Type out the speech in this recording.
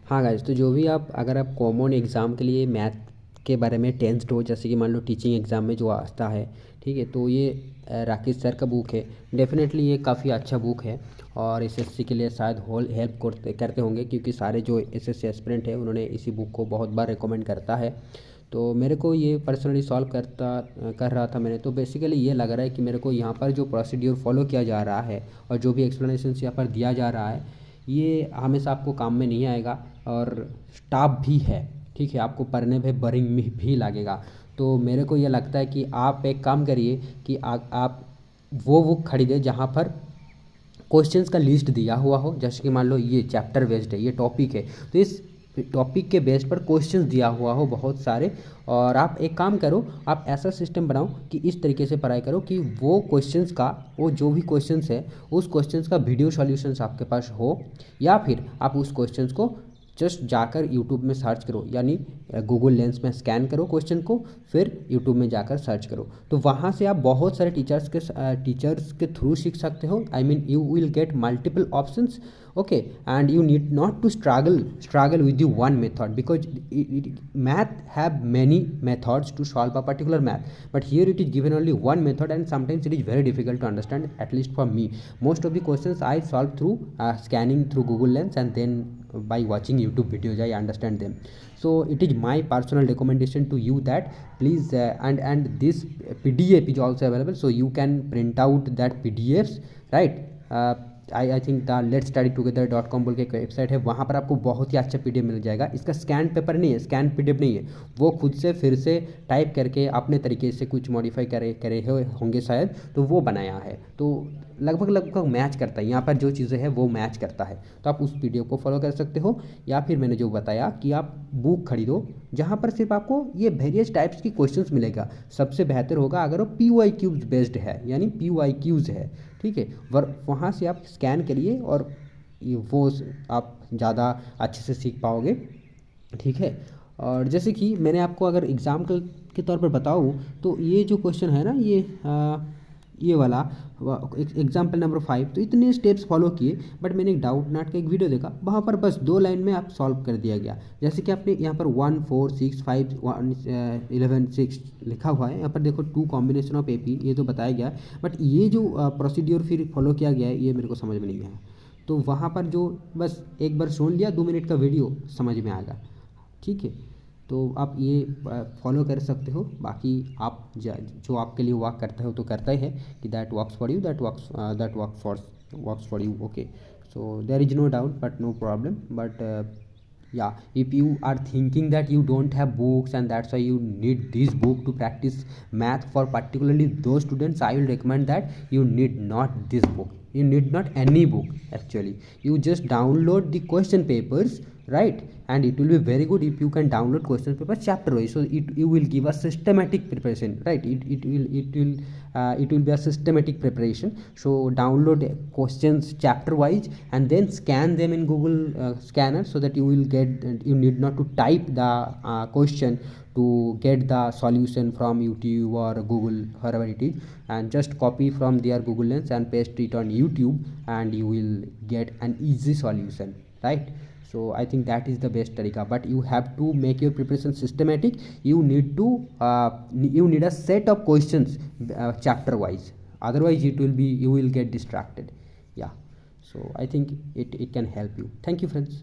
हाँ गाइस, तो जो भी आप अगर आप कॉमन एग्ज़ाम के लिए मैथ के बारे में टेंस्ड हो, जैसे कि मान लो टीचिंग एग्ज़ाम में जो आता है, ठीक है, तो ये राकेश सर का बुक है। डेफिनेटली ये काफ़ी अच्छा बुक है और एसएससी के लिए शायद होल हेल्प करते करते होंगे, क्योंकि सारे जो एसएससी एस्पिरेंट है उन्होंने इसी बुक को बहुत बार रिकमेंड करता है। तो मेरे को ये पर्सनली सॉल्व कर रहा था मैंने, तो बेसिकली ये लग रहा है कि मेरे को यहाँ पर जो प्रोसीड्यूर फॉलो किया जा रहा है और जो भी एक्सप्लेनेशन यहाँ पर दिया जा रहा है, ये हमेशा आपको काम में नहीं आएगा और टफ भी है। ठीक है, आपको पढ़ने में बोरिंग भी लगेगा। तो मेरे को ये लगता है कि आप एक काम करिए कि आप वो बुक खरीदें जहाँ पर क्वेश्चंस का लिस्ट दिया हुआ हो। जैसे कि मान लो ये चैप्टर बेस्ड है, ये टॉपिक है, तो इस टॉपिक के बेस पर क्वेश्चंस दिया हुआ हो बहुत सारे। और आप एक काम करो, आप ऐसा सिस्टम बनाओ कि इस तरीके से पढ़ाई करो कि वो क्वेश्चंस का, वो जो भी क्वेश्चंस है उस क्वेश्चंस का वीडियो सॉल्यूशंस आपके पास हो, या फिर आप उस क्वेश्चंस को जस्ट जाकर यूट्यूब में सर्च करो, यानी गूगल लेंस में स्कैन करो क्वेश्चन को, फिर यूट्यूब में जाकर सर्च करो। तो वहाँ से आप बहुत सारे टीचर्स के थ्रू सीख सकते हो। I mean you will get multiple options, okay, and you need not to struggle with the one method, because math have many methods to solve a particular math, but here it is given only one method, and sometimes it is very difficult to understand, at least for me. Most of the questions I solve through scanning through Google Lens, and then by watching YouTube videos I understand them. So it is my personal recommendation to you that please and this PDF is also available, so you can print out that PDFs, right? I think the let's study together .com बोल के एक website है, वहाँ पर आपको बहुत ही अच्छा PDF मिल जाएगा। इसका स्कैन पेपर नहीं है, स्कैन PDF नहीं है, वो खुद से फिर से टाइप करके अपने तरीके से कुछ मॉडिफाई करे होंगे शायद, तो वो बनाया है। तो लगभग मैच करता है, यहाँ पर जो चीज़ें हैं वो मैच करता है। तो आप उस PDF को फॉलो कर सकते हो, या फिर मैंने जो बताया कि आप बुक खरीदो जहाँ पर सिर्फ आपको ये वेरियस टाइप्स की क्वेश्चंस मिलेगा। सबसे बेहतर होगा अगर वो PYQs बेस्ड है, यानी PYQs है, ठीक है, वहाँ से आप स्कैन करिए और वो आप ज़्यादा अच्छे से सीख पाओगे। ठीक है, और जैसे कि मैंने आपको अगर एग्ज़ाम के तौर पर बताऊँ, तो ये जो क्वेश्चन है ना, ये वाला एग्जाम्पल नंबर 5, तो इतने स्टेप्स फॉलो किए, बट मैंने एक डाउट नाट का एक वीडियो देखा, वहाँ पर बस 2 लाइन में आप सॉल्व कर दिया गया। जैसे कि आपने यहाँ पर 1 4 6 5 1 11 6 लिखा हुआ है, यहाँ पर देखो 2 कॉम्बिनेशन ऑफ AP, ये तो बताया गया, बट ये जो प्रोसीड्योर फिर फॉलो किया गया है, ये मेरे को समझ में नहीं आया। तो वहाँ पर जो बस एक बार सुन लिया, 2 मिनट का वीडियो समझ में आएगा। ठीक है, तो आप ये फॉलो कर सकते हो। बाकी आप जो आपके लिए वर्क करता है वो तो करता ही है, कि that works for you, that works for you, okay. So there is no doubt, but no problem, but yeah, if you are thinking that you don't have books and that's why you need this book to practice math for particularly those students, I will recommend that you need not this book, you need not any book. Actually, you just download the question papers, right? And it will be very good if you can download question paper chapter wise, so you will give a systematic preparation, right? It will be a systematic preparation. So download questions chapter wise and then scan them in Google scanner, so that you will get, you need not to type the question to get the solution from YouTube or Google, wherever it is, and just copy from their Google Lens and paste it on YouTube, and you will get an easy solution, right? So I think that is the best tarika, but you have to make your preparation systematic. You need a set of questions chapter wise, otherwise you will get distracted. Yeah, so I think it can help you. Thank you, friends.